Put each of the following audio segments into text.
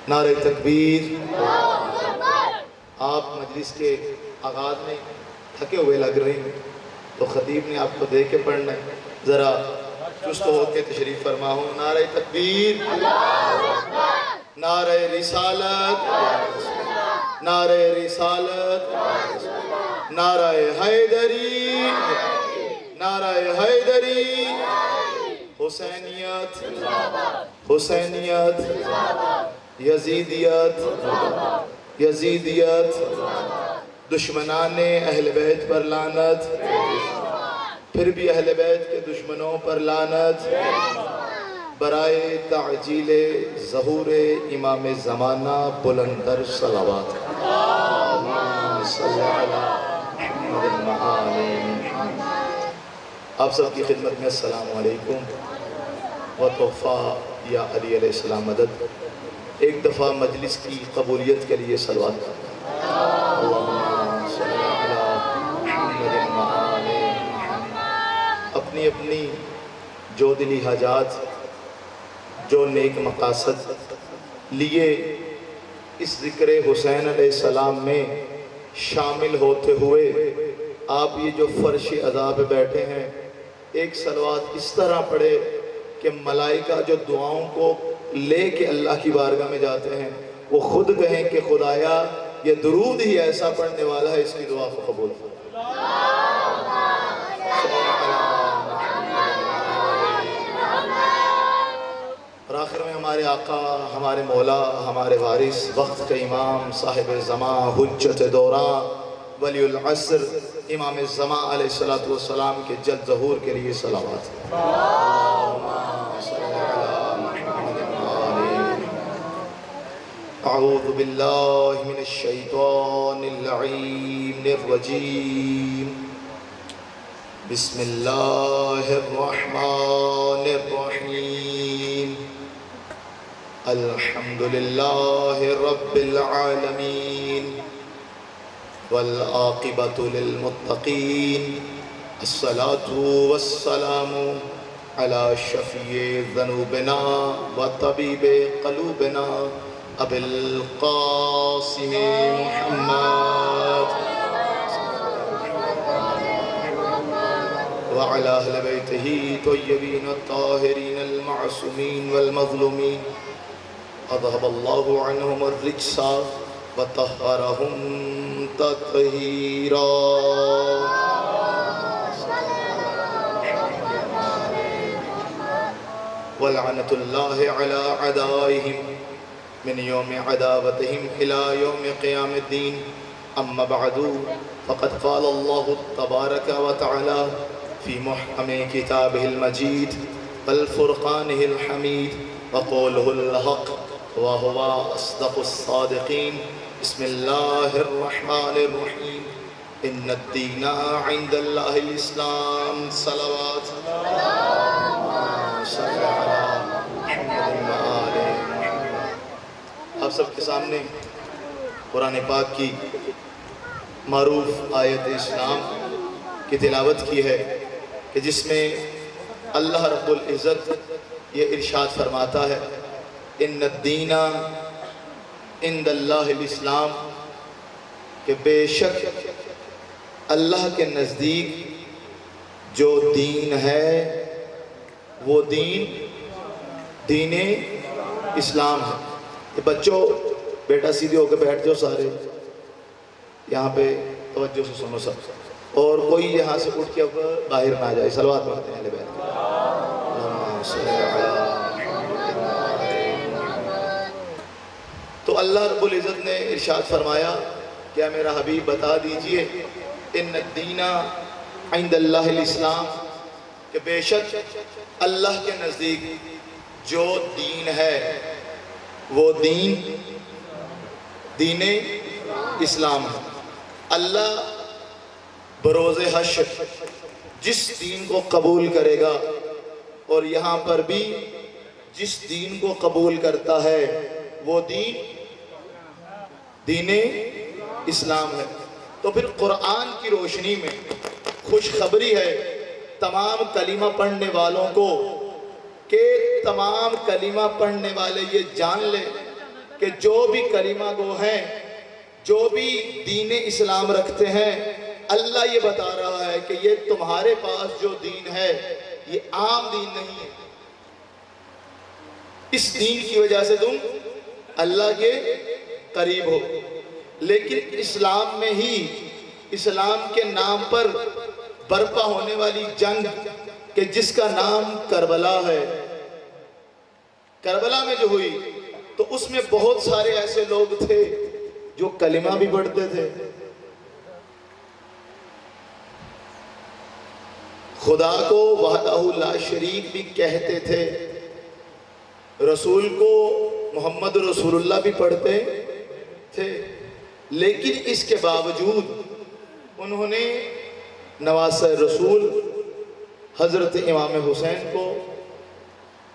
نعرہ تکبیر۔ آپ مجلس کے آغاز میں تھکے ہوئے لگ رہے ہیں تو خطیب نے آپ کو دیکھ کے پڑھنا ہے، ذرا چست ہو کے تشریف فرما ہوں۔ نعرہ تکبیر، نعرہ رسالت، نعرہ رسالت، نعرہ حیدری، نعرہ حیدری، حسینیت، حسینیت، یزیدیت، یزیدیت، دشمنان اہل بیت پر لعنت، پھر بھی اہل بیت کے دشمنوں پر لعنت، برائے تعجیل ظہور امام زمانہ بلندر صلوات۔ صلی علی محمد وآل محمد۔ آپ سب کی خدمت میں السلام علیکم و تحفہ یا علی علیہ السلام مدد۔ ایک دفعہ مجلس کی قبولیت کے لیے صلوات کریں۔ اللہم صلی علی محمد وآل محمد۔ اپنی اپنی جو دلی حاجات، جو نیک مقاصد لیے اس ذکر حسین علیہ السلام میں شامل ہوتے ہوئے آپ یہ جو فرش عزا پہ بیٹھے ہیں، ایک صلوات اس طرح پڑھے کہ ملائکہ جو دعاؤں کو لے کے اللہ کی بارگاہ میں جاتے ہیں وہ خود کہیں کہ خدایا یہ درود ہی ایسا پڑھنے والا ہے، اس کی دعا کو قبول فرما۔ اور آخر میں ہمارے آقا، ہمارے مولا، ہمارے وارث، وقت کے امام، صاحب زمان، حجت دوران، ولی العصر، امام زمان علیہ السلام کے جلد ظہور کے لیے صلوات۔ اعوذ باللہ من الشیطان اللعین الرجیم، بسم اللہ الرحمن الرحیم، الحمدللہ رب العالمین، والعاقبۃ للمتقین، الصلاة والسلام علی شفیع ذنوبنا وطبیب قلوبنا ابی القاسم محمد وعلى اہل بیتہ طیبین الطاہرین المعصومین والمظلومین، اذهب اللہ عنہم الرجس وطہرہم تطہیرا۔ ولعنت اللہ علی اعدائہم من یوم عداوتہم الى یوم قیام الدین، اما بعد فقد قال اللہ تبارک وتعالی فی محکم کتابہ المجید والفرقانہ الحمید وقولہ الحق وہو اصدق الصادقین۔ بسم اللہ الرحمن الرحیم، ان الدین عند اللہ الاسلام۔ صلوات۔ صلی علی محمد وآل محمد۔ آپ سب کے سامنے قرآن پاک کی معروف آیت اسلام کی تلاوت کی ہے کہ جس میں اللہ رب العزت یہ ارشاد فرماتا ہے، ان الدین عند اللہ الاسلام، کہ بے شک اللہ کے نزدیک جو دین ہے وہ دین اسلام ہے۔ بچوں بیٹا سیدھے ہو کے بیٹھ جاؤ، سارے یہاں پہ توجہ سے سنو سب، اور کوئی یہاں سے اٹھ کے اب باہر نہ جائے۔ صلوات پڑھتے ہیں اہل بیت۔ تو اللہ رب العزت نے ارشاد فرمایا، کیا میرا حبیب بتا دیجئے، ان الدین عند اللہ الاسلام، کہ بے شک اللہ کے نزدیک جو دین ہے وہ دین اسلام ہے۔ اللہ بروز حشر جس دین کو قبول کرے گا، اور یہاں پر بھی جس دین کو قبول کرتا ہے وہ دین اسلام ہے۔ تو پھر قرآن کی روشنی میں خوشخبری ہے تمام کلمہ پڑھنے والوں کو کہ تمام کلمہ پڑھنے والے یہ جان لیں کہ جو بھی کلمہ گو ہیں، جو بھی دین اسلام رکھتے ہیں، اللہ یہ بتا رہا ہے کہ یہ تمہارے پاس جو دین ہے یہ عام دین نہیں ہے، اس دین کی وجہ سے تم اللہ کے قریب ہو۔ لیکن اسلام میں ہی، اسلام کے نام پر برپا ہونے والی جنگ کہ جس کا نام کربلا ہے، کربلا میں جو ہوئی تو اس میں بہت سارے ایسے لوگ تھے جو کلمہ بھی پڑھتے تھے، خدا کو وحدہ لا شریک بھی کہتے تھے، رسول کو محمد رسول اللہ بھی پڑھتے تھے، لیکن اس کے باوجود انہوں نے نواسہ رسول حضرت امام حسین کو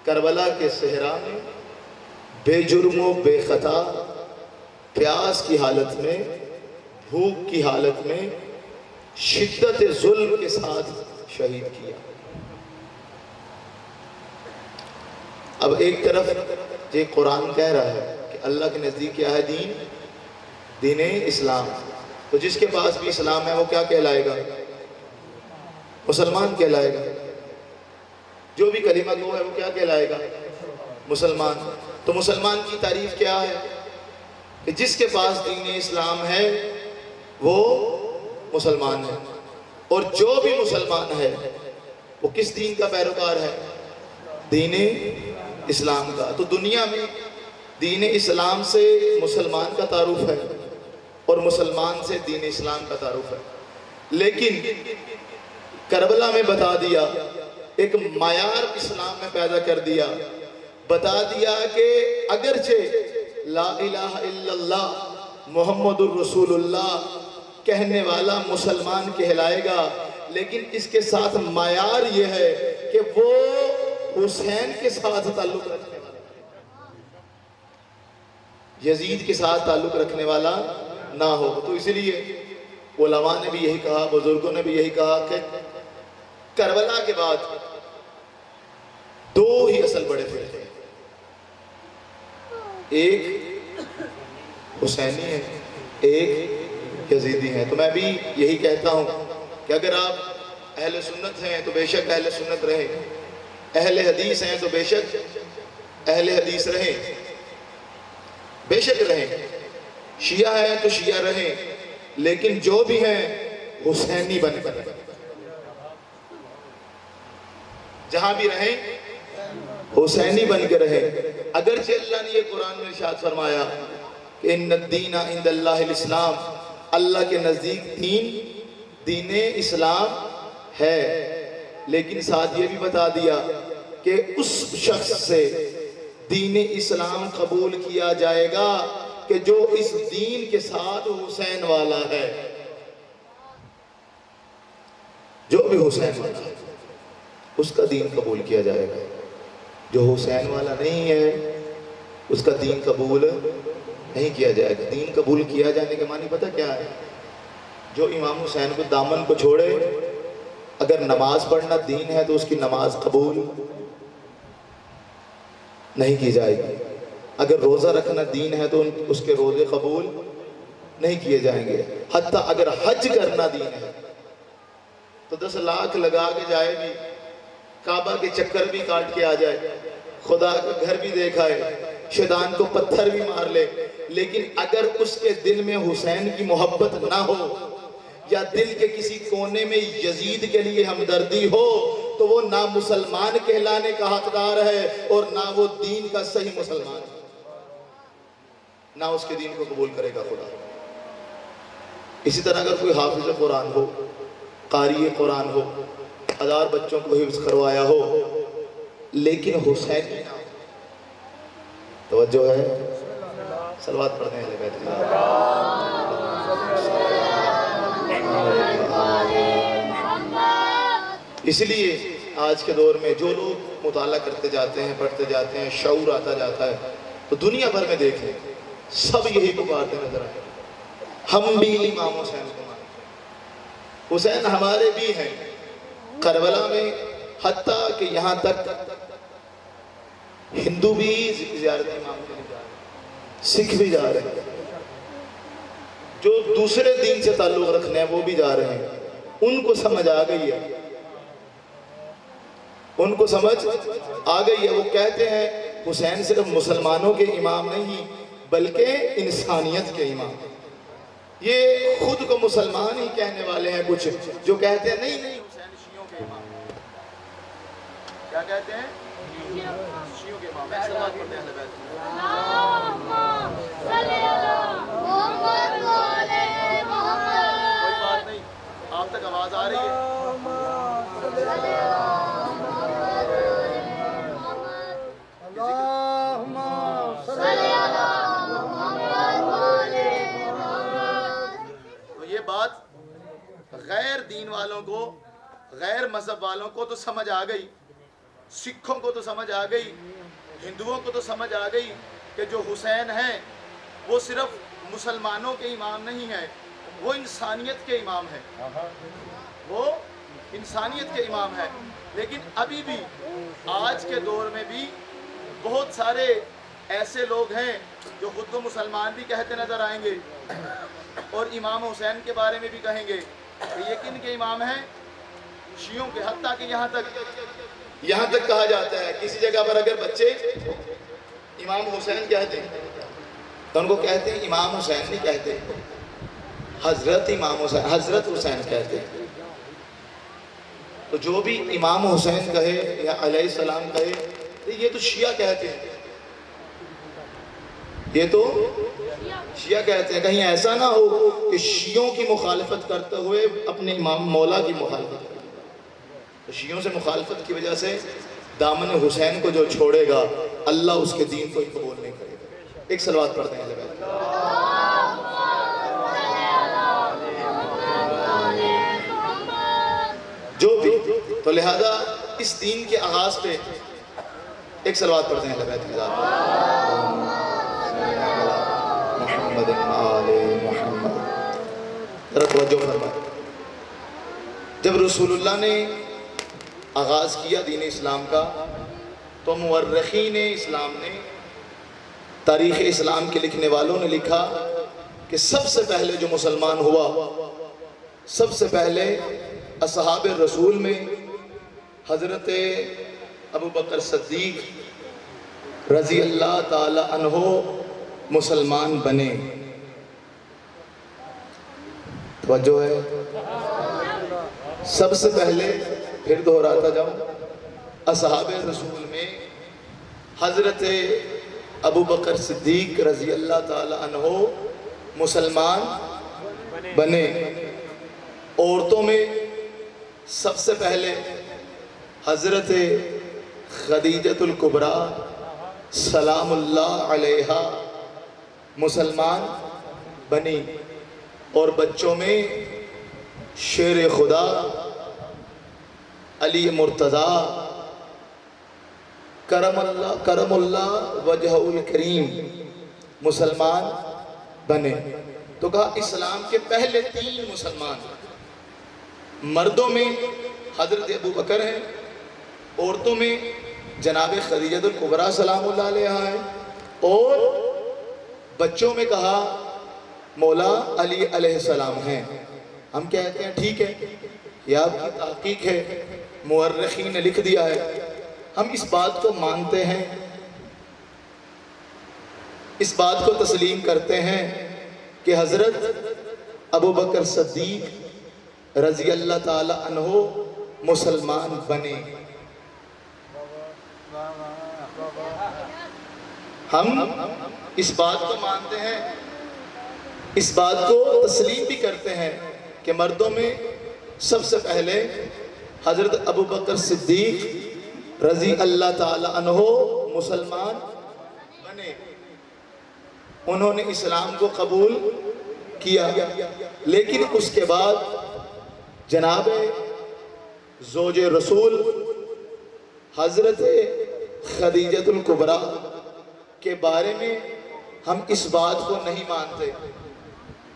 کربلا کے صحرا میں بے جرم و بے خطا، پیاس کی حالت میں، بھوک کی حالت میں، شدت ظلم کے ساتھ شہید کیا۔ اب ایک طرف یہ قرآن کہہ رہا ہے کہ اللہ کے نزدیک کیا ہے دین؟ دین اسلام۔ تو جس کے پاس بھی اسلام ہے وہ کیا کہلائے گا؟ مسلمان کہلائے گا۔ جو بھی کلمہ گو ہے وہ کیا کہلائے گا؟ مسلمان۔ تو مسلمان کی تعریف کیا ہے؟ کہ جس کے پاس دین اسلام ہے وہ مسلمان ہے، اور جو بھی مسلمان ہے وہ کس دین کا پیروکار ہے؟ دین اسلام کا۔ تو دنیا میں دین اسلام سے مسلمان کا تعارف ہے اور مسلمان سے دین اسلام کا تعارف ہے، لیکن کربلا میں بتا دیا، ایک معیار اسلام میں پیدا کر دیا، بتا دیا کہ اگرچہ لا الہ الا اللہ محمد الرسول اللہ کہنے والا مسلمان کہلائے گا، لیکن اس کے ساتھ معیار یہ ہے کہ وہ حسین کے ساتھ تعلق رکھنے والا، یزید کے ساتھ تعلق رکھنے والا نہ ہو۔ تو اس لیے علماء نے بھی یہی کہا، بزرگوں نے بھی یہی کہا کہ کربلا کے بعد دو ہی اصل بڑے فرقے ہیں، ایک حسینی ہے، ایک یزیدی ہے۔ تو میں بھی یہی کہتا ہوں کہ اگر آپ اہل سنت ہیں تو بے شک اہل سنت رہیں، اہل حدیث ہیں تو بے شک اہل حدیث رہیں، بے شک رہیں، شیعہ ہیں تو شیعہ رہیں، لیکن جو بھی ہیں حسینی بن کر رہیں، جہاں بھی رہیں حسینی بن کے رہیں۔ اگرچہ اللہ نے یہ قرآن میں ارشاد فرمایا کہ ان الدین عند اللہ الاسلام، اللہ کے نزدیک دین اسلام ہے، لیکن ساتھ یہ بھی بتا دیا کہ اس شخص سے دین اسلام قبول کیا جائے گا کہ جو اس دین کے ساتھ حسین والا ہے، جو بھی حسین والا ہے اس کا دین قبول کیا جائے گا، جو حسین والا نہیں ہے اس کا دین قبول نہیں کیا جائے گا۔ دین قبول کیا جانے کے معنی پتہ کیا ہے؟ جو امام حسین کو دامن کو چھوڑے، اگر نماز پڑھنا دین ہے تو اس کی نماز قبول نہیں کی جائے گی، اگر روزہ رکھنا دین ہے تو اس کے روزے قبول نہیں کیے جائیں گے، حتیٰ اگر حج کرنا دین ہے تو 10 لاکھ لگا کے جائے بھی، کعبہ کے چکر بھی کاٹ کے آ جائے، خدا کا گھر بھی دیکھ آئے، شیطان کو پتھر بھی مار لے، لیکن اگر اس کے دل میں حسین کی محبت نہ ہو یا دل کے کسی کونے میں یزید کے لیے ہمدردی ہو تو وہ نہ مسلمان کہلانے کا حقدار ہے اور نہ وہ دین کا صحیح مسلمان ہے، نہ اس کے دین کو قبول کرے گا خدا۔ اسی طرح اگر کوئی حافظ قرآن ہو، قاری قرآن ہو، 1000 بچوں کو حفظ کروایا ہو، لیکن حسین نہ ہو، توجہ ہے، صلوات پڑھنے ہیں بیت اللہ۔ اس لیے آج کے دور میں جو لوگ مطالعہ کرتے جاتے ہیں، پڑھتے جاتے ہیں، شعور آتا جاتا ہے، تو دنیا بھر میں دیکھیں سب یہی پکارتے نظر آئے، ہم بھی امام حسین کو مانتے ہیں، حسین ہمارے بھی ہیں۔ کربلا میں حتیٰ کہ یہاں تک ہندو بھی زیارت امام کے لیے جا رہے ہیں، سکھ بھی جا رہے ہیں، جو دوسرے دین سے تعلق رکھنے ہیں وہ بھی جا رہے ہیں، ان کو سمجھ آ گئی ہے، ان کو سمجھ آ گئی ہے۔ وہ کہتے ہیں حسین صرف مسلمانوں کے امام نہیں بلکہ انسانیت کے امام ہیں۔ یہ خود کو مسلمان ہی کہنے والے ہیں کچھ، جو کہتے ہیں نہیں نہیں حسین شیعوں کے امام ہیں۔ کیا کہتے ہیں؟ شیعوں کے امام ہیں۔ سلوات پڑھتے ہیں اہل بیت کی۔ کوئی بات نہیں، آپ تک آواز آ رہی ہے؟ تو یہ بات غیر دین والوں کو، غیر مذہب والوں کو تو سمجھ آ گئی، سکھوں کو تو سمجھ آ گئی، ہندوؤں کو تو سمجھ آ گئی کہ جو حسین ہیں وہ صرف مسلمانوں کے امام نہیں ہیں، وہ انسانیت کے امام ہیں، وہ انسانیت کے امام ہیں۔ لیکن ابھی بھی آج کے دور میں بھی بہت سارے ایسے لوگ ہیں جو خود کو مسلمان بھی کہتے نظر آئیں گے اور امام حسین کے بارے میں بھی کہیں گے کہ یہ کن کے امام ہیں؟ شیعوں کے۔ حتیٰ کہ یہاں تک کہا جاتا ہے کسی جگہ پر اگر بچے امام حسین کہتے ہیں تو ان کو کہتے ہیں امام حسین نہیں کہتے، حضرت امام حسین، حضرت حسین کہتے ہیں۔ تو جو بھی امام حسین کہے یا علیہ السلام کہے تو یہ تو شیعہ کہتے ہیں، یہ تو شیعہ کہتے ہیں۔ کہیں ایسا نہ ہو کہ شیعوں کی مخالفت کرتے ہوئے اپنے امام مولا کی مخالفت کرتے، تو شیعوں سے مخالفت کی وجہ سے دامن حسین کو جو چھوڑے گا اللہ اس کے دین کو ہی قبول نہیں کرے گا۔ ایک صلوات پڑھتے ہیں اہل بیت۔ جو بھی تو لہذا اس دین کے آغاز پہ ایک صلوات پڑھتے ہیں اہل بیت کی ذات محمد آل محمد۔ ذرا توجہ فرمائیں، جب رسول اللہ نے آغاز کیا دین اسلام کا تو مورخین اسلام نے، تاریخ اسلام کے لکھنے والوں نے لکھا کہ سب سے پہلے جو مسلمان ہوا، سب سے پہلے اصحاب رسول میں حضرت ابو بکر صدیق رضی اللہ تعالی عنہ مسلمان بنے۔ توجہ ہے، سب سے پہلے، پھر دہراتا جاؤں، اصحاب رسول میں حضرت ابو بکر صدیق رضی اللہ تعالی عنہ مسلمان بنے۔ عورتوں میں سب سے پہلے حضرت خدیجۃ الکبریٰ سلام اللہ علیہا مسلمان بنی، اور بچوں میں شیر خدا علی مرتضیٰ کرم اللہ وجہ الکریم مسلمان بنے۔ تو کہا اسلام کے پہلے 3 مسلمان، مردوں میں حضرت ابو بکر ہیں، عورتوں میں جناب خدیجۃ الکبریٰ سلام اللہ علیہا ہے، اور بچوں میں کہا مولا علی علیہ السلام ہیں۔ ہم کہتے ہیں ٹھیک ہے، یہ آپ کی تحقیق ہے، مورخین نے لکھ دیا ہے، ہم اس بات کو مانتے ہیں، اس بات کو تسلیم کرتے ہیں کہ حضرت ابو بکر صدیق رضی اللہ تعالی عنہ مسلمان بنے۔ ہم اس بات کو مانتے ہیں، اس بات کو تسلیم بھی کرتے ہیں کہ مردوں میں سب سے پہلے حضرت ابو بکر صدیق رضی اللہ تعالی عنہ مسلمان بنے، انہوں نے اسلام کو قبول کیا۔ لیکن اس کے بعد جناب زوج رسول حضرت خدیجۃ الکبریٰ کے بارے میں ہم اس بات کو نہیں مانتے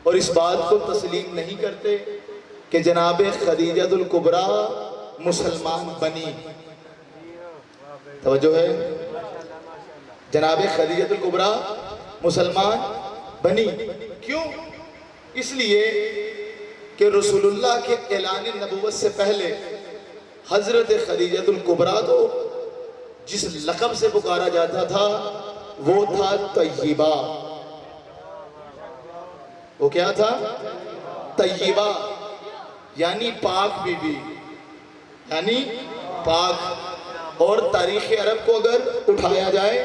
اور اس بات کو تسلیم نہیں کرتے کہ جناب خدیجۃ الکبریٰ مسلمان بنی۔ توجہ ہے، جناب خدیجۃ الکبریٰ مسلمان بنی. کیوں؟ اس لیے کہ رسول اللہ کے اعلان نبوت سے پہلے حضرت خدیجہ الکبریٰ کو جس لقب سے پکارا جاتا تھا وہ تھا طیبہ. وہ کیا تھا؟ طیبہ، یعنی پاک بی بی، یعنی پاک. اور تاریخ عرب کو اگر اٹھایا جائے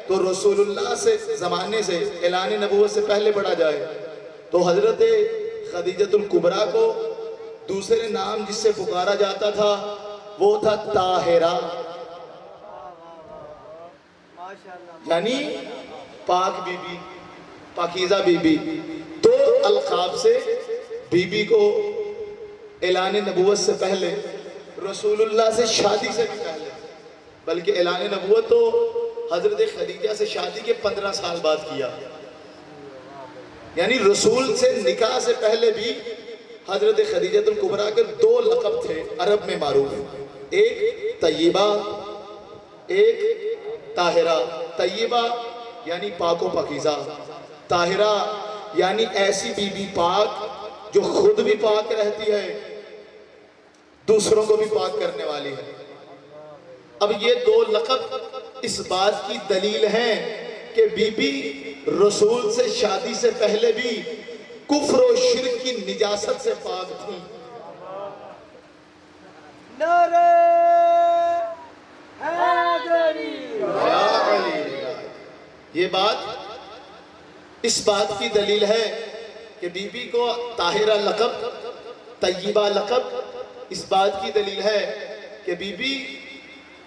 تو رسول اللہ سے زمانے سے اعلان نبوت سے پہلے پڑھا جائے تو حضرت خدیجہ الکبریٰ کو دوسرے نام جس سے پکارا جاتا تھا وہ تھا طاہرہ، یعنی پاک بی بی، پاکیزہ بی بی. دو القاب سے بی بی کو اعلان نبوت سے پہلے، رسول اللہ سے شادی سے بھی پہلے، بلکہ اعلان نبوت تو حضرت خدیجہ سے شادی کے 15 سال بعد کیا. یعنی رسول سے نکاح سے پہلے بھی حضرت خدیجہ الکبریٰ کے 2 لقب تھے عرب میں معروف، ایک طیبہ، ایک طاہرہ. طیبہ یعنی پاک و پاکیزہ، طاہرہ یعنی ایسی بی بی پاک جو خود بھی پاک رہتی ہے، دوسروں کو بھی پاک کرنے والی ہے. اب یہ 2 لقب اس بات کی دلیل ہیں کہ بی بی رسول سے شادی سے پہلے بھی کفر و شرک کی نجاست سے پاک تھی. نعرہ حیدری. یہ بات اس بات کی دلیل ہے کہ بی بی کو طاہرہ لقب، طیبہ لقب، اس بات کی دلیل ہے کہ بی بی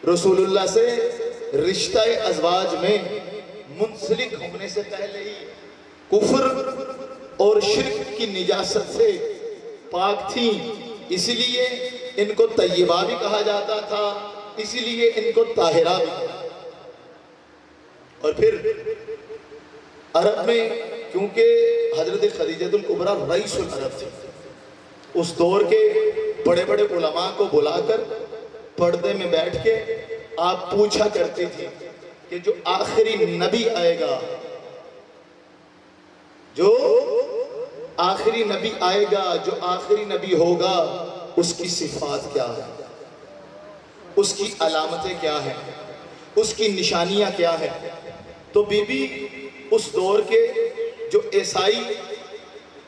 رسول اللہ سے رشتہ ازواج میں منسلک ہونے سے پہلے ہی کفر اور شرک کی نجاست سے پاک تھیں. اسی لیے ان کو طیبہ بھی کہا جاتا تھا، اسی لیے ان کو طاہرہ بھی کہا. اور پھر عرب میں کیونکہ حضرت خدیجہ الکبریٰ رئیس العرب تھی، اس دور کے بڑے بڑے علماء کو بلا کر پردے میں بیٹھ کے آپ پوچھا کرتی تھی کہ جو آخری نبی آئے گا، جو آخری نبی آئے گا، جو آخری نبی ہوگا، اس کی صفات کیا ہے، اس کی علامتیں کیا ہیں، اس کی نشانیاں کیا ہیں. تو بی بی اس دور کے جو عیسائی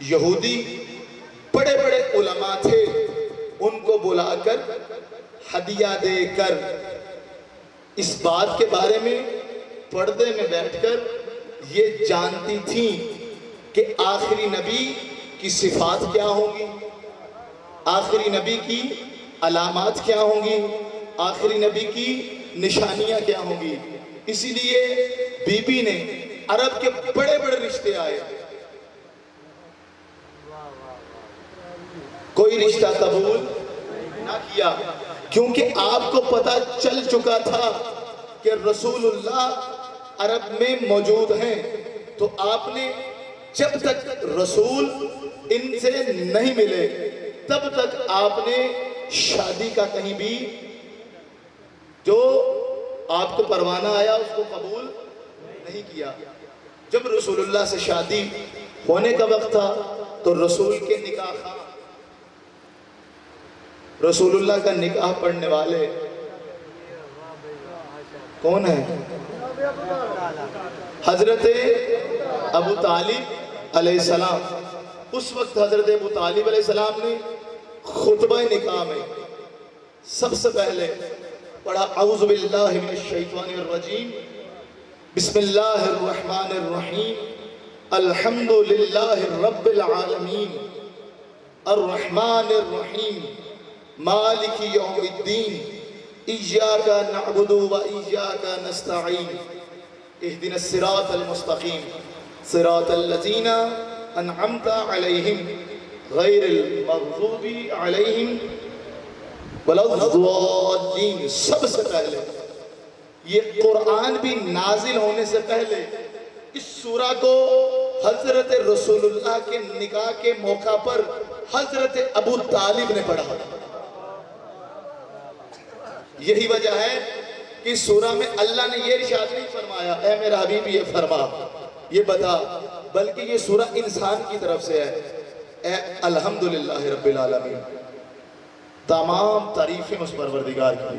یہودی بڑے بڑے علماء تھے ان کو بلا کر ہدیہ دے کر اس بات کے بارے میں پردے میں بیٹھ کر یہ جانتی تھیں کہ آخری نبی کی صفات کیا ہوں گی، آخری نبی کی علامات کیا ہوں گی، آخری نبی کی نشانیاں کیا ہوں گی. اسی لیے بی بی نے عرب کے بڑے بڑے رشتے آئے، کوئی رشتہ قبول نہ کیا، کیونکہ آپ کو پتہ چل چکا تھا کہ رسول اللہ عرب میں موجود ہیں. تو آپ نے جب تک رسول ان سے نہیں ملے تب تک آپ نے شادی کا کہیں بھی جو آپ کو پروانہ آیا اس کو قبول نہیں کیا. جب رسول اللہ سے شادی ہونے کا وقت تھا تو رسول کے نکاح خواہ، رسول اللہ کا نکاح پڑھنے والے کون ہیں؟ حضرت ابو طالب علیہ السلام. اس وقت حضرت ابو طالب علیہ السلام نے خطبہ نکاح میں سب سے پہلے پڑھا اعوذ باللہ من الشیطان الرجیم بسم اللہ الرحمن الرحیم الحمدللہ رب العالمین الرحمن الرحیم مالک یوم الدین ایاک نعبد و ایاک نستعین اہدنا الصراط المستقیم صراط الذین انعمت علیہم غیر المغضوب علیہم ولا الضالین. سب سے پہلے یہ قرآن بھی نازل ہونے سے پہلے اس سورہ کو حضرت رسول اللہ کے نکاح کے موقع پر حضرت ابو طالب نے پڑھا. یہی وجہ ہے کہ سورہ میں اللہ نے یہ ارشاد نہیں فرمایا اے میرا حبیب یہ فرما یہ بتا، بلکہ یہ سورہ انسان کی طرف سے ہے. اے الحمدللہ رب العالمین، تمام تعریفیں اس پروردگار کی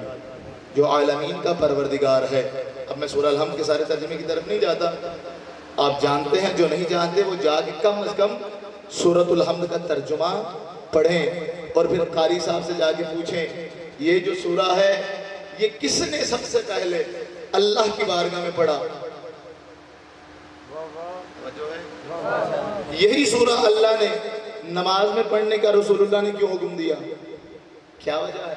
جو عالمین کا پروردگار ہے. اب میں سورہ الحمد کے سارے ترجمے کی طرف نہیں جاتا، آپ جانتے ہیں. جو نہیں جانتے وہ جا کے کم از کم سورۃ الحمد کا ترجمہ پڑھیں اور پھر قاری صاحب سے جا کے پوچھیں یہ جو سورہ ہے یہ کس نے سب سے پہلے اللہ کی بارگاہ میں پڑھا. یہی سورہ اللہ نے نماز میں پڑھنے کا رسول اللہ نے کیوں حکم دیا؟ کیا وجہ ہے؟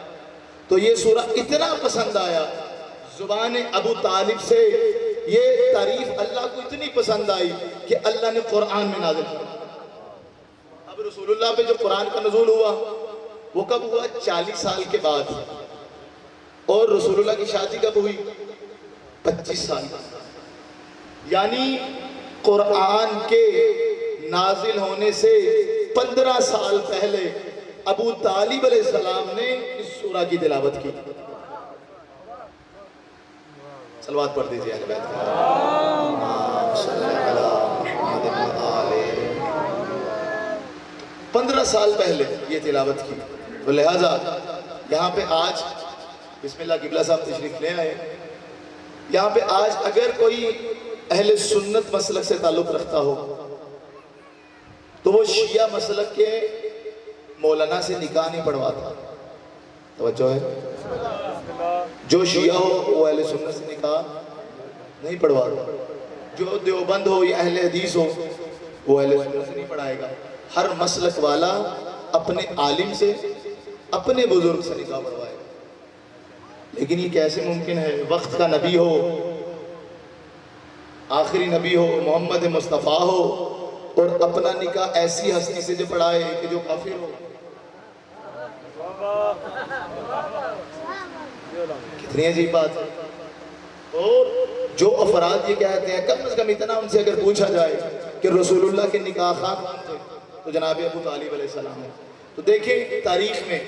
تو یہ سورہ اتنا پسند آیا، زبان ابو طالب سے یہ تعریف اللہ کو اتنی پسند آئی کہ اللہ نے قرآن میں نازل کیا. اب رسول اللہ پہ جو قرآن کا نزول ہوا وہ کب ہوا؟ 40 سال کے بعد. اور رسول اللہ کی شادی کب ہوئی؟ 25 سال. یعنی قرآن کے نازل ہونے سے 15 سال پہلے ابو طالب علیہ السلام نے اس سورہ کی تلاوت کی. صلوات پڑھ دیجئے اہل بیت کا. 15 سال پہلے یہ تلاوت کی. تو لہٰذا یہاں پہ آج بسم اللہ قبلہ صاحب تشریف لے آئے. یہاں پہ آج اگر کوئی اہل سنت مسلک سے تعلق رکھتا ہو تو وہ شیعہ مسلک کے مولانا سے نکاح نہیں پڑھواتا. توجہ ہے؟ جو شیعہ ہو وہ اہل سنت سے نکاح نہیں پڑھواتا. جو دیوبند ہو یا اہل حدیث ہو وہ اہل سنت سے نہیں پڑھائے گا. ہر مسلک والا اپنے عالم سے، اپنے بزرگ سے نکاح پڑھوائے. لیکن یہ کیسے ممکن ہے؟ وقت کا نبی ہو، آخری نبی ہو، محمد مصطفیٰ ہو، اور اپنا نکاح ایسی ہستی سے جو پڑھائے کہ جو کافر ہو. کتنی عجیب بات ہے. اور جو افراد یہ کہتے ہیں، کم از کم اتنا ان سے اگر پوچھا جائے کہ رسول اللہ کے نکاح خواہ کون تھے تو جناب ابو طالب علیہ السلام ہے. تو دیکھیں تاریخ میں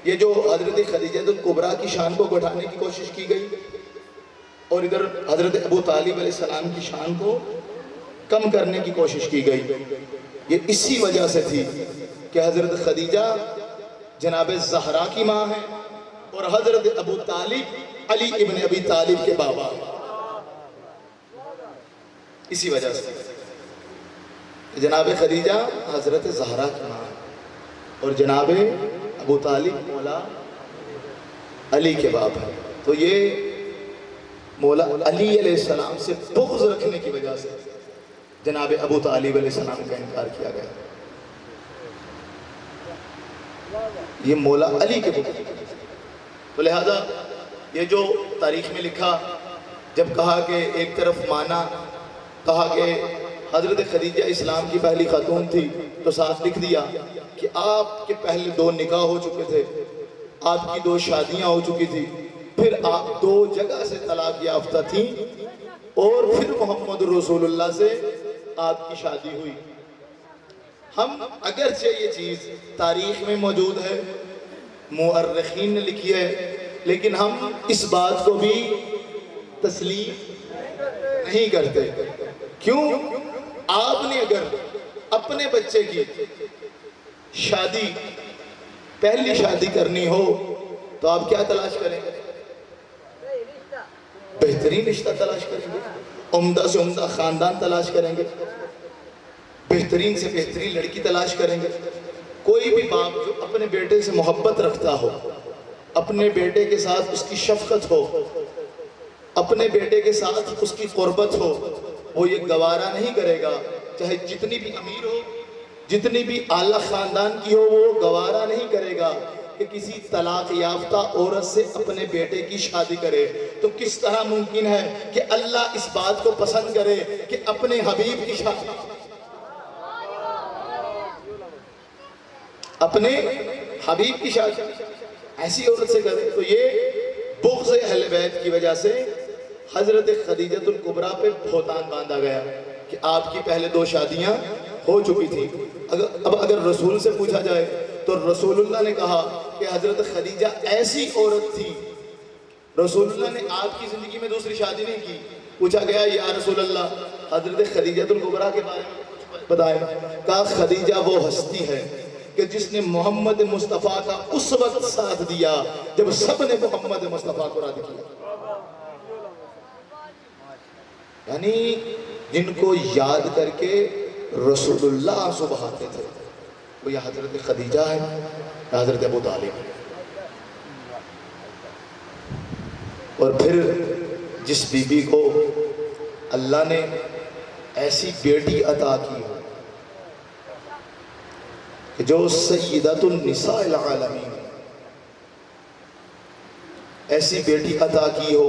یہ جو حضرت خدیجہ الکبریٰ کی شان کو گھٹانے کی کوشش کی گئی اور ادھر حضرت ابو طالب علیہ السلام کی شان کو کم کرنے کی کوشش کی گئی، یہ اسی وجہ سے تھی کہ حضرت خدیجہ جناب زہرا کی ماں ہے اور حضرت ابو طالب علی ابن ابی طالب کے بابا ہیں. اسی وجہ سے جناب خدیجہ حضرت زہرا کی ماں اور جناب ابو طالب مولا علی کے باپ ہیں. تو یہ مولا علی علیہ السلام سے بغض رکھنے کی وجہ سے جناب ابو طالب علیہ السلام کا انکار کیا گیا. یہ مولا علی کے بغض. تو لہذا یہ جو تاریخ میں لکھا، جب کہا کہ ایک طرف مانا، کہا کہ حضرت خدیجہ اسلام کی پہلی خاتون تھی، تو ساتھ لکھ دیا کہ آپ کے پہلے 2 نکاح ہو چکے تھے، آپ کی 2 شادیاں ہو چکی تھی، پھر آپ 2 جگہ سے طلاق یافتہ تھیں، اور پھر محمد رسول اللہ سے آپ کی شادی ہوئی. ہم اگرچہ یہ چیز تاریخ میں موجود ہے، مورخین نے لکھی ہے، لیکن ہم اس بات کو بھی تسلیم نہیں کرتے. کیوں؟ آپ نے اگر اپنے بچے کی شادی، پہلی شادی کرنی ہو تو آپ کیا تلاش کریں گے؟ بہترین رشتہ تلاش کریں گے، عمدہ سے عمدہ خاندان تلاش کریں گے، بہترین سے بہترین لڑکی تلاش کریں گے. کوئی بھی باپ جو اپنے بیٹے سے محبت رکھتا ہو، اپنے بیٹے کے ساتھ اس کی شفقت ہو، اپنے بیٹے کے ساتھ اس کی قربت ہو، وہ یہ گوارا نہیں کرے گا، چاہے جتنی بھی امیر ہو، جتنی بھی اعلیٰ خاندان کی ہو، وہ گوارا نہیں کرے گا کہ کسی طلاق یافتہ عورت سے اپنے بیٹے کی شادی کرے. تو کس طرح ممکن ہے کہ اللہ اس بات کو پسند کرے کہ اپنے حبیب کی شادی اپنے حبیب کی شادی ایسی عورت سے کرے؟ تو یہ بغض اہل بیت کی وجہ سے حضرت خدیجہ الکبریٰ پہ بہتان باندھا گیا کہ آپ کی پہلے 2 شادیاں ہو چکی تھی. اب اگر رسول سے پوچھا جائے تو رسول اللہ نے کہا کہ حضرت خدیجہ ایسی عورت تھی، رسول اللہ نے آپ کی زندگی میں دوسری شادی نہیں کی. پوچھا گیا یا رسول اللہ حضرت خدیجہ الکبریٰ کے بارے میں کچھ بتائیں. کہا خدیجہ وہ ہستی ہے کہ جس نے محمد مصطفیٰ کا اس وقت ساتھ دیا جب سب نے محمد مصطفیٰ کو راضی کیا. یعنی جن کو یاد کر کے رسول اللہ سبحاتے تھے وہ یہ حضرت خدیجہ ہے، حضرت ابو طالب. اور پھر جس بی بی کو اللہ نے ایسی بیٹی عطا کی ہو کہ جو سیدۃ النساء العالمین، ایسی بیٹی عطا کی ہو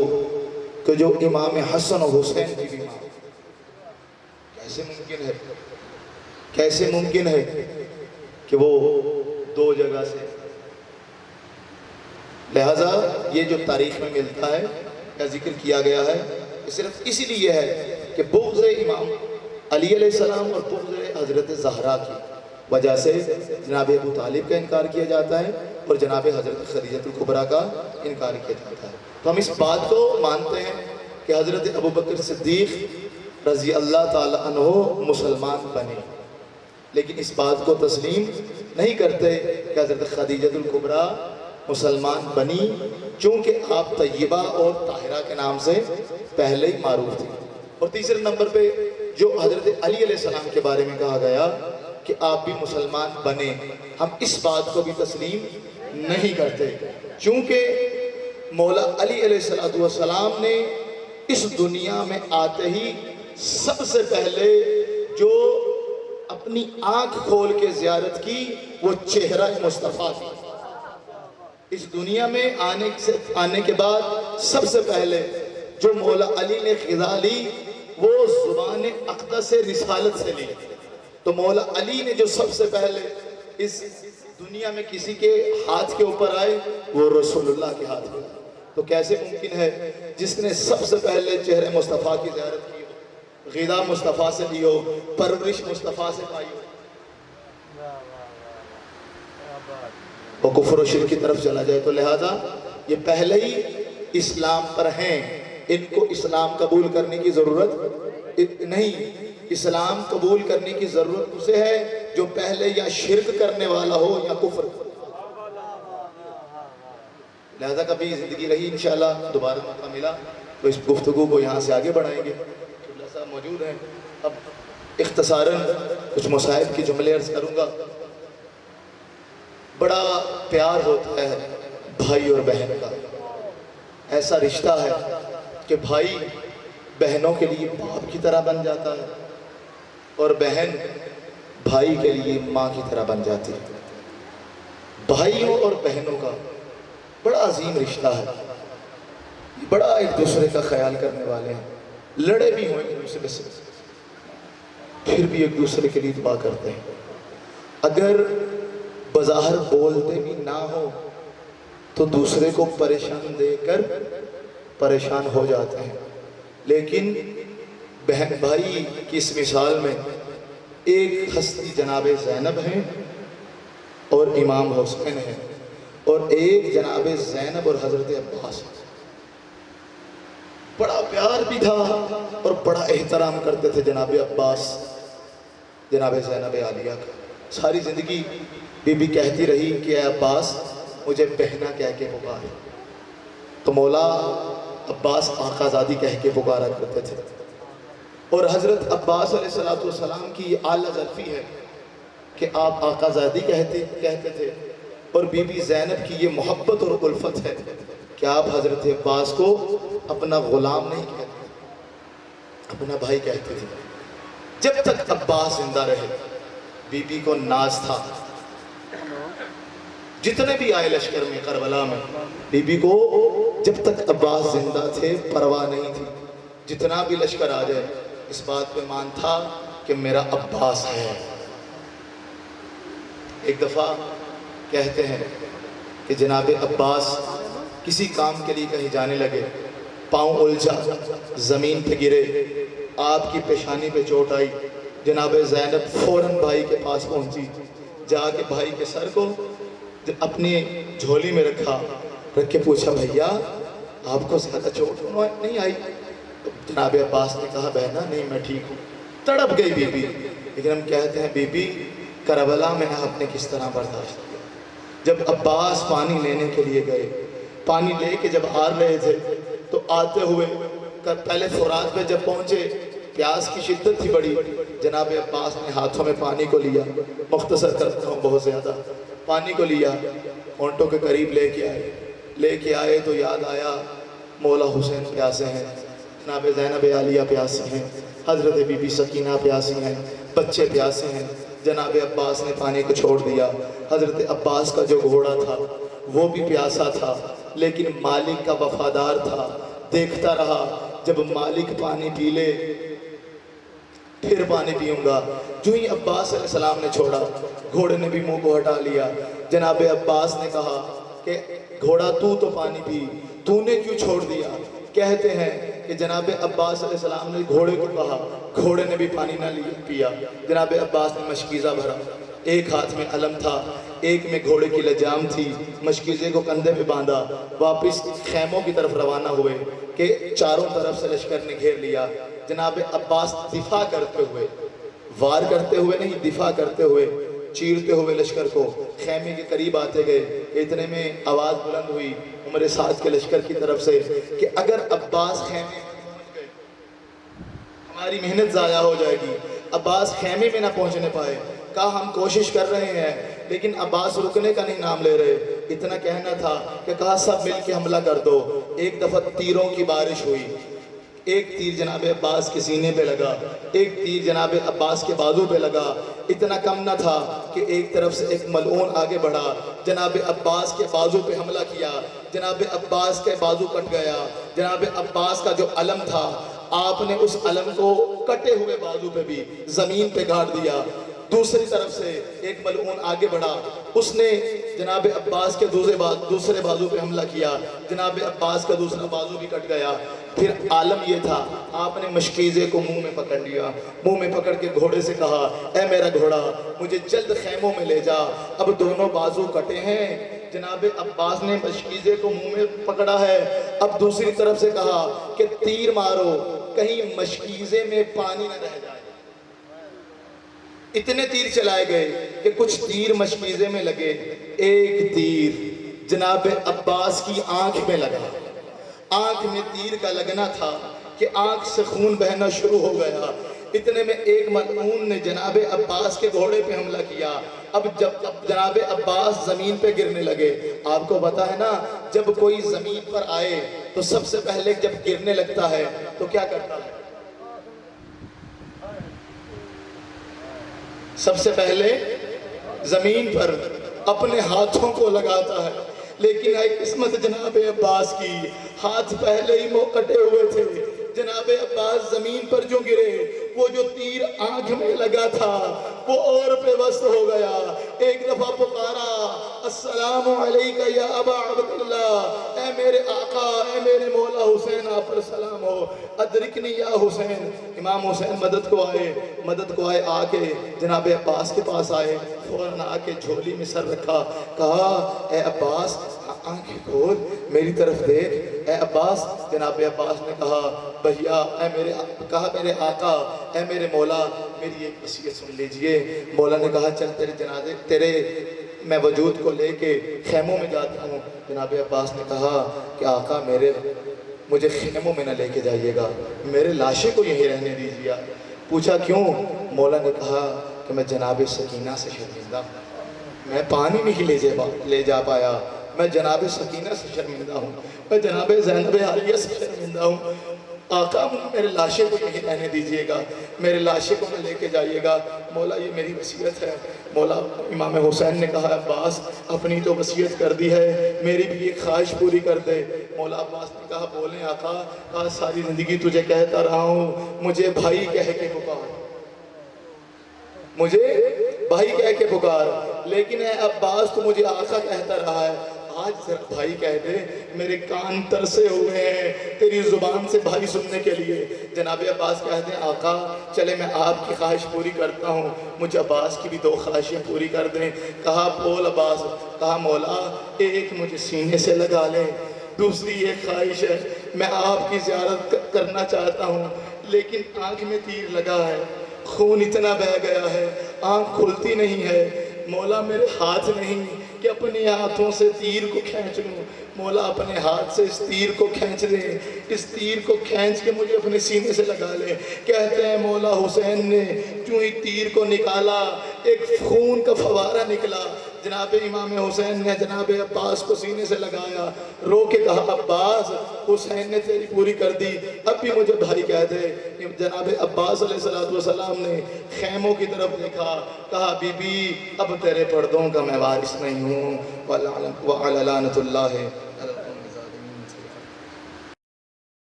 کہ جو امام حسن و حسین کی بھی ماں. کیسے ممکن ہے، کیسے ممکن ہے کہ وہ دو جگہ سے. لہذا یہ جو تاریخ میں ملتا ہے یا ذکر کیا گیا ہے یہ صرف اسی لیے ہے کہ بغض امام علی علیہ السلام اور بغض حضرت زہرا کی وجہ سے جناب ابو طالب کا انکار کیا جاتا ہے اور جناب حضرت خدیجہ الکبریٰ کا انکار کیا جاتا ہے. تو ہم اس بات کو مانتے ہیں کہ حضرت ابو بکر صدیق رضی اللہ تعالیٰ عنہ مسلمان بنے، لیکن اس بات کو تسلیم نہیں کرتے کہ حضرت خدیجہ الکبریٰ مسلمان بنی، چونکہ آپ طیبہ اور طاہرہ کے نام سے پہلے ہی معروف تھی. اور تیسرے نمبر پہ جو حضرت علی علیہ السلام کے بارے میں کہا گیا کہ آپ بھی مسلمان بنے، ہم اس بات کو بھی تسلیم نہیں کرتے، چونکہ مولا علی علیہ السلام نے اس دنیا میں آتے ہی سب سے پہلے جو اپنی آنکھ کھول کے زیارت کی وہ چہرہ مصطفیٰ کی. اس دنیا میں آنے کے بعد سب سے پہلے جو مولا علی نے غذا لی وہ زبان اقدس رسالت سے لی. تو مولا علی نے جو سب سے پہلے اس دنیا میں کسی کے ہاتھ کے اوپر آئے وہ رسول اللہ کے ہاتھ میں. تو کیسے ممکن ہے جس نے سب سے پہلے چہرے مصطفیٰ کی زیارت کی ہو، غذا مصطفیٰ سے لی ہو، پرورش مصطفیٰ سے پائی ہو، وہ کفر و شرک کی طرف چلا جائے؟ تو لہذا یہ پہلے ہی اسلام پر ہیں، ان کو اسلام قبول کرنے کی ضرورت نہیں. اسلام قبول کرنے کی ضرورت اسے ہے جو پہلے یا شرک کرنے والا ہو یا کفر. لہذا کبھی زندگی رہی انشاءاللہ دوبارہ موقع ملا تو اس گفتگو کو یہاں سے آگے بڑھائیں گے. اللہ صاحب موجود ہیں. اب اختصاراً کچھ مصائب کی جملے عرض کروں گا. بڑا پیار ہوتا ہے بھائی اور بہن کا، ایسا رشتہ ہے کہ بھائی بہنوں کے لیے باپ کی طرح بن جاتا ہے اور بہن بھائی کے لیے ماں کی طرح بن جاتی ہے. بھائیوں اور بہنوں کا بڑا عظیم رشتہ ہے، بڑا ایک دوسرے کا خیال کرنے والے ہیں. لڑے بھی ہوئے ایک دوسرے سے پھر بھی ایک دوسرے کے لیے دعا کرتے ہیں. اگر بظاہر بولتے بھی نہ ہو تو دوسرے کو پریشان دے کر پریشان ہو جاتے ہیں. لیکن بہن بھائی کی اس مثال میں ایک ہستی جناب زینب ہیں اور امام حسین ہیں، اور ایک جناب زینب اور حضرت عباس. بڑا پیار بھی تھا اور بڑا احترام کرتے تھے جناب عباس جناب زینب عالیہ کا. ساری زندگی بی بی کہتی رہی کہ اے عباس مجھے بہنا کہہ کے پکار. تو مولا عباس آقا زادی کہہ کے پکارا کرتے تھے. اور حضرت عباس علیہ السلام کی یہ اعلیٰ ظرفی ہے کہ آپ آقا زادی کہتے تھے، اور بی بی زینب کی یہ محبت اور الفت ہے کہ آپ حضرت عباس کو اپنا غلام نہیں کہتے، اپنا بھائی کہتے تھے. جب تک عباس زندہ رہے بی بی کو ناز تھا. جتنے بھی آئے لشکر میں کربلا میں بی بی کو جب تک عباس زندہ تھے پرواہ نہیں تھی. جتنا بھی لشکر آ جائے اس بات پہ مان تھا کہ میرا عباس ہے. ایک دفعہ کہتے ہیں کہ جناب عباس کسی کام کے لیے کہیں جانے لگے، پاؤں الجھا، زمین پہ گرے، آپ کی پیشانی پہ چوٹ آئی. جناب زینب فوراً بھائی کے پاس پہنچی، جا کے بھائی کے سر کو اپنی جھولی میں رکھ کے پوچھا بھیا آپ کو زیادہ چوٹ نہیں آئی؟ جناب عباس نے کہا بہنا نہیں میں ٹھیک ہوں. تڑپ گئی بی بی. لیکن ہم کہتے ہیں بی بی کربلا میں آپ نے کس طرح برداشت کیا. جب عباس پانی لینے کے لیے گئے, پانی لے کے جب آ رہے تھے تو آتے ہوئے پہلے فرات پہ جب پہنچے, پیاس کی شدت تھی بڑی. جناب عباس نے ہاتھوں میں پانی کو لیا, مختصر کرتا ہوں بہت زیادہ, پانی کو لیا, اونٹوں کے قریب لے کے آئے تو یاد آیا مولا حسین پیاسے ہیں, جناب زینب عالیہ پیاسی ہیں, حضرت بی بی سکینہ پیاسی ہیں, بچے پیاسے ہیں. جناب عباس نے پانی کو چھوڑ دیا. حضرت عباس کا جو گھوڑا تھا وہ بھی پیاسا تھا, لیکن مالک کا وفادار تھا. دیکھتا رہا جب مالک پانی پی لے پھر پانی پیوں گا. جو ہی عباس علیہ السلام نے چھوڑا, گھوڑے نے بھی منہ کو ہٹا لیا. جناب عباس نے کہا کہ گھوڑا تو پانی پی, تو نے کیوں چھوڑ دیا. کہتے ہیں کہ جناب عباس علیہ السلام نے گھوڑے کو کہا, گھوڑے نے بھی پانی نہ پیا. جناب عباس نے مشکیزہ بھرا, ایک ہاتھ میں علم تھا, ایک میں گھوڑے کی لجام تھی. مشکیزے کو کندھے پہ باندھا, واپس خیموں کی طرف روانہ ہوئے کہ چاروں طرف سے لشکر نے گھیر لیا. جناب عباس دفاع کرتے ہوئے, وار کرتے ہوئے نہیں, دفاع کرتے ہوئے, چیرتے ہوئے لشکر کو خیمے کے قریب آتے گئے. اتنے میں آواز بلند ہوئی عمر سعد کے لشکر کی طرف سے کہ اگر عباس خیمے میں پہنچ گئے ہماری محنت ضائع ہو جائے گی. عباس خیمے میں نہ پہنچنے پائے. کہا ہم کوشش کر رہے ہیں, لیکن عباس رکنے کا نہیں نام لے رہے. اتنا کہنا تھا کہ کہا سب مل کے حملہ کر دو. ایک دفعہ تیروں کی بارش ہوئی. ایک تیر جناب عباس کے سینے پہ لگا, ایک تیر جناب عباس کے بازو پہ لگا. اتنا کم نہ تھا کہ ایک طرف سے ایک ملعون آگے بڑھا, جناب عباس کے بازو پہ حملہ کیا. جناب عباس کے بازو کٹ گیا. جناب عباس کا جو علم تھا آپ نے اس علم کو کٹے ہوئے بازو پہ بھی زمین پہ گاڑ دیا. دوسری طرف سے ایک ملعون آگے بڑھا, اس نے جناب عباس کے دوسرے بازو پہ حملہ کیا. جناب عباس کا دوسرا بازو بھی کٹ گیا. پھر عالم یہ تھا, آپ نے مشکیزے کو منہ میں پکڑ لیا. منہ میں پکڑ کے گھوڑے سے کہا اے میرا گھوڑا مجھے جلد خیموں میں لے جا, اب دونوں بازو کٹے ہیں. جناب عباس نے مشکیزے کو منہ میں پکڑا ہے. اب دوسری طرف سے کہا کہ تیر مارو کہیں مشکیزے میں پانی نہ رہ جائے. اتنے تیر چلائے گئے کہ کچھ تیر مشکیزے میں لگے. ایک تیر جناب عباس کی آنکھ میں لگا. آنکھ میں تیر کا لگنا تھا کہ آنکھ سے خون بہنا شروع ہو گیا. اتنے میں ایک ملعون نے جناب عباس کے گھوڑے پہ حملہ کیا. اب جب جناب عباس زمین پہ گرنے لگے, آپ کو پتا ہے نا جب کوئی زمین پر آئے تو سب سے پہلے جب گرنے لگتا ہے تو کیا کرتا ہے؟ سب سے پہلے زمین پر اپنے ہاتھوں کو لگاتا ہے. لیکن ہے قسمت جناب عباس کی, ہاتھ پہلے ہی کٹے ہوئے تھے. جناب عباس زمین پر جو گرے, وہ جو تیر آنکھ میں لگا تھا وہ اور پہ وسط ہو گیا. ایک دفعہ پکارا السلام علیکہ یا ابا عبداللہ, اے میرے آقا اے میرے مولا حسین آپ پر سلام ہو. ادرکنی یا حسین. امام حسین مدد کو آئے آ کے جناب عباس کے پاس آئے. فوراً آ کے جھولی میں سر رکھا, کہا اے عباس آنکھیں کھول میری طرف دیکھ. اے عباس, جناب عباس نے کہا بھیا میرے آقا اے میرے مولا میری ایک وصیت سن لیجئے. مولا نے کہا چل تیرے میں وجود کو لے کے خیموں میں جاتا ہوں. جناب عباس نے کہا کہ آقا مجھے خیموں میں نہ لے کے جائیے گا, میرے لاشے کو یہیں رہنے دیجیے. پوچھا کیوں؟ مولا نے کہا کہ میں جناب سکینہ سے شرمندہ ہوں, میں پانی نہیں لے جا پایا. میں جناب سکینہ سے شرمندہ ہوں, میں جناب زینب عالیہ سے شرمندہ ہوں. آقا میرے لاشے کو یہیں رہنے دیجئے گا, میرے لاشے کو نہ لے کے جائیے گا. مولا یہ میری وصیت ہے. مولا امام حسین نے کہا عباس اپنی تو وصیت کر دی ہے, میری بھی ایک خواہش پوری کر دے. مولا عباس نے کہا بولیں آقا. کہا ساری زندگی تجھے کہتا رہا ہوں مجھے بھائی کہہ کے پکار, مجھے بھائی کہہ کے پکار, لیکن اے عباس تو مجھے آقا کہتا رہا ہے. آج ذرا بھائی کہہ دے, میرے کان ترسے ہوئے ہیں تیری زبان سے بھائی سننے کے لیے. جناب عباس کہہ دیں آقا چلے میں آپ کی خواہش پوری کرتا ہوں, مجھے عباس کی بھی 2 خواہشیں پوری کر دیں. کہا بول عباس. کہا مولا ایک مجھے سینے سے لگا لیں, دوسری ایک خواہش ہے میں آپ کی زیارت کرنا چاہتا ہوں، لیکن آنکھ میں تیر لگا ہے، خون اتنا بہہ گیا ہے، آنکھ کھلتی نہیں ہے۔ مولا میرے ہاتھ نہیں کہ اپنے ہاتھوں سے تیر کو کھینچ لوں، مولا اپنے ہاتھ سے اس تیر کو کھینچ لے، اس تیر کو کھینچ کے مجھے اپنے سینے سے لگا لے۔ کہتے ہیں مولا حسین نے جو ہی تیر کو نکالا، ایک خون کا فوارہ نکلا۔ جناب امام حسین نے جناب عباس کو سینے سے لگایا، رو کے کہا عباس حسین نے تیری پوری کر دی، اب بھی مجھے بھائی کہہ دے۔ جناب عباس علیہ السلام نے خیموں کی طرف دیکھا، کہا بی بی اب تیرے پردوں کا میں وارث نہیں ہوں، وَعَلَى لَعْنَةُ اللَّهِ